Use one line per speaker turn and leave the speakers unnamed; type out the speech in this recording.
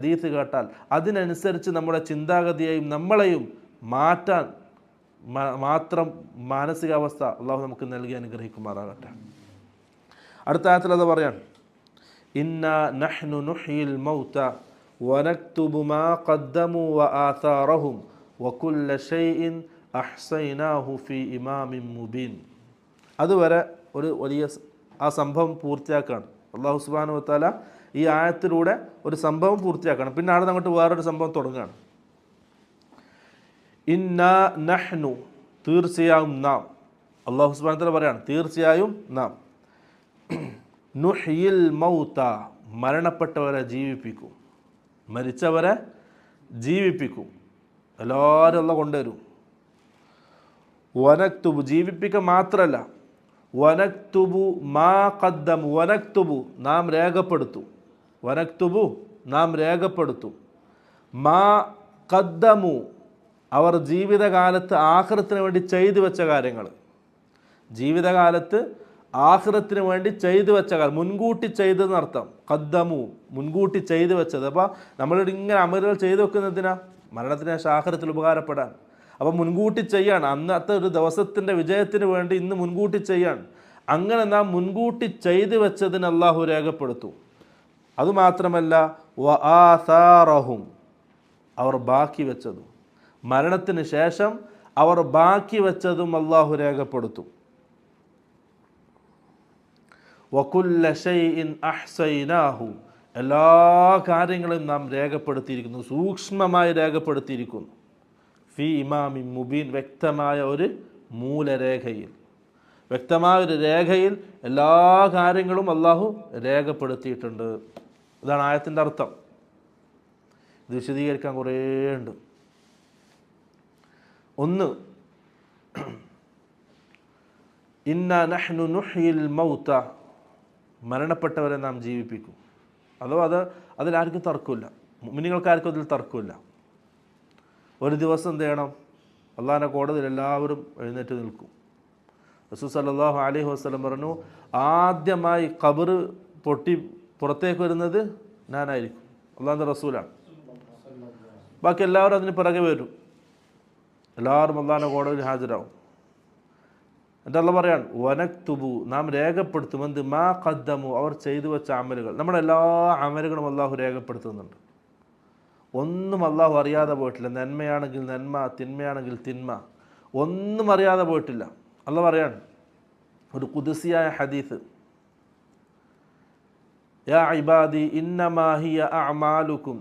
ഹദീസ് കേട്ടാൽ അതിനനുസരിച്ച് നമ്മുടെ ചിന്താഗതിയെയും നമ്മളെയും മാറ്റാൻ മാത്രം മാനസികാവസ്ഥ അള്ളാഹു നമുക്ക് നൽകി അനുഗ്രഹിക്കുമാറാകട്ടെ. അടുത്ത ആയത്തിൽ അത് പറയാൻ, ഇന്നാ നഹ്നു നുഹ്യിൽ മൗത വനക്തുബു മാ ഖദ്ദമു വആഥാറഹും വകുല്ല ഷൈഇൻ അഹ്സൈനാഹു ഫീ ഇമാമിൻ മുബീൻ. അതുവരെ ഒരു വലിയ ആ സംഭവം പൂർത്തിയാക്കുകയാണ് അള്ളാഹു സുബ്ഹാനഹു വതആല. ഈ ആയത്തിലൂടെ ഒരു സംഭവം പൂർത്തിയാക്കണം, പിന്നെ അവിടെ അങ്ങോട്ട് വേറൊരു സംഭവം തുടങ്ങുകയാണ്. ഇന്നാ നഹ്നു, തീർച്ചയായും നാം, അള്ളാഹു സുബ്ഹാനഹു വതആല പറയാണ് തീർച്ചയായും നാം, നുഹ്യിൽ മൗത, മരണപ്പെട്ടവരെ ജീവിപ്പിക്കും, മരിച്ചവരെ ജീവിപ്പിക്കും, എല്ലാവരും അള്ളാഹു കൊണ്ടുവരും. വനക്തുബു, ജീവിപ്പിക്കുക മാത്രമല്ല, വനക്തുബു മാ ഖദ്ദമു, വനക്തുബു നാം രേഖപ്പെടുത്തും, വനക്തുബു നാം രേഖപ്പെടുത്തും, മാ ഖദ്ദമു അവർ ജീവിതകാലത്ത് ആഖിറത്തിന് വേണ്ടി ചെയ്തു വെച്ച കാര്യങ്ങൾ, ജീവിതകാലത്ത് ആഖിറത്തിന് വേണ്ടി ചെയ്തു വെച്ച കാര്യം, മുൻകൂട്ടി ചെയ്തെന്നർത്ഥം. ഖദ്ദമു മുൻകൂട്ടി ചെയ്തു വെച്ചത്. അപ്പോൾ നമ്മളിവിടെ ഇങ്ങനെ അമലുകൾ ചെയ്തു വെക്കുന്നതിനാ മരണത്തിന് ശേഷം ആഖിറത്തിൽ ഉപകാരപ്പെടാൻ. അപ്പം മുൻകൂട്ടി ചെയ്യാണ്, അന്നത്തെ ഒരു ദിവസത്തിൻ്റെ വിജയത്തിന് വേണ്ടി ഇന്ന് മുൻകൂട്ടി ചെയ്യാണ്. അങ്ങനെ നാം മുൻകൂട്ടി ചെയ്തു വെച്ചതിന് അള്ളാഹു രേഖപ്പെടുത്തും. അതുമാത്രമല്ല വആഥാറഹും, അവർ ബാക്കി വെച്ചതും, മരണത്തിന് ശേഷം അവർ ബാക്കി വെച്ചതും അള്ളാഹു രേഖപ്പെടുത്തും. വകുല്ല ഷൈഇൻ അഹ്സൈനാഹു, എല്ലാ കാര്യങ്ങളും നാം രേഖപ്പെടുത്തിയിരിക്കുന്നു, സൂക്ഷ്മമായി രേഖപ്പെടുത്തിയിരിക്കുന്നു. ഫി ഇമാമിൻ മുബീൻ, വ്യക്തമായ ഒരു മൂലരേഖയിൽ, വ്യക്തമായ ഒരു രേഖയിൽ എല്ലാ കാര്യങ്ങളും അള്ളാഹു രേഖപ്പെടുത്തിയിട്ടുണ്ട്. ഇതാണ് ആയത്തിൻ്റെ അർത്ഥം. ഇത് വിശദീകരിക്കാൻ കുറേ ഉണ്ട്. ഒന്ന്, ഇന്നാ നഹ്നു നുഹ്യിൽ മൗത, മരണപ്പെട്ടവരെ നാം ജീവിപ്പിക്കും. അഥവാ അതിലാർക്കും തർക്കമില്ല, മുഅ്മിനീങ്ങൾക്കാർക്കും അതിൽ തർക്കമില്ല. ഒരു ദിവസം എന്ത് ചെയ്യണം? അള്ളാഹിൻ്റെ കോടതിയിൽ എല്ലാവരും എഴുന്നേറ്റ് നിൽക്കും. റസൂൽ സല്ലല്ലാഹു അലൈഹി വസല്ലം പറഞ്ഞു, ആദ്യമായി ഖബർ പൊട്ടി പുറത്തേക്ക് വരുന്നത് ഞാനായിരിക്കും, അള്ളാഹിൻ്റെ റസൂലാണ്. ബാക്കി എല്ലാവരും അതിന് പിറകെ വരും, എല്ലാവരും അള്ളാഹിൻ്റെ കോടതിയിൽ ഹാജരാകും. എന്നിട്ട് അള്ളാഹ് പറയാണ്, വനക്തുബു നാം രേഖപ്പെടുത്തും, എന്ത്? മാ ഖദ്ദമു അവർ ചെയ്തു വെച്ച അമലുകൾ. നമ്മുടെ എല്ലാ അമലുകളും അള്ളാഹു രേഖപ്പെടുത്തുന്നുണ്ട്. ഒന്നും അള്ളാഹു അറിയാതെ പോയിട്ടില്ല. നന്മയാണെങ്കിൽ നന്മ, തിന്മയാണെങ്കിൽ തിന്മ, ഒന്നും അറിയാതെ പോയിട്ടില്ല. അള്ളാഹ് പറയാണ് ഒരു ഖുദ്സിയായ ഹദീസ്, യാ ഇബാദി ഇന്നമാ ഹിയ അഅമാലുക്കും,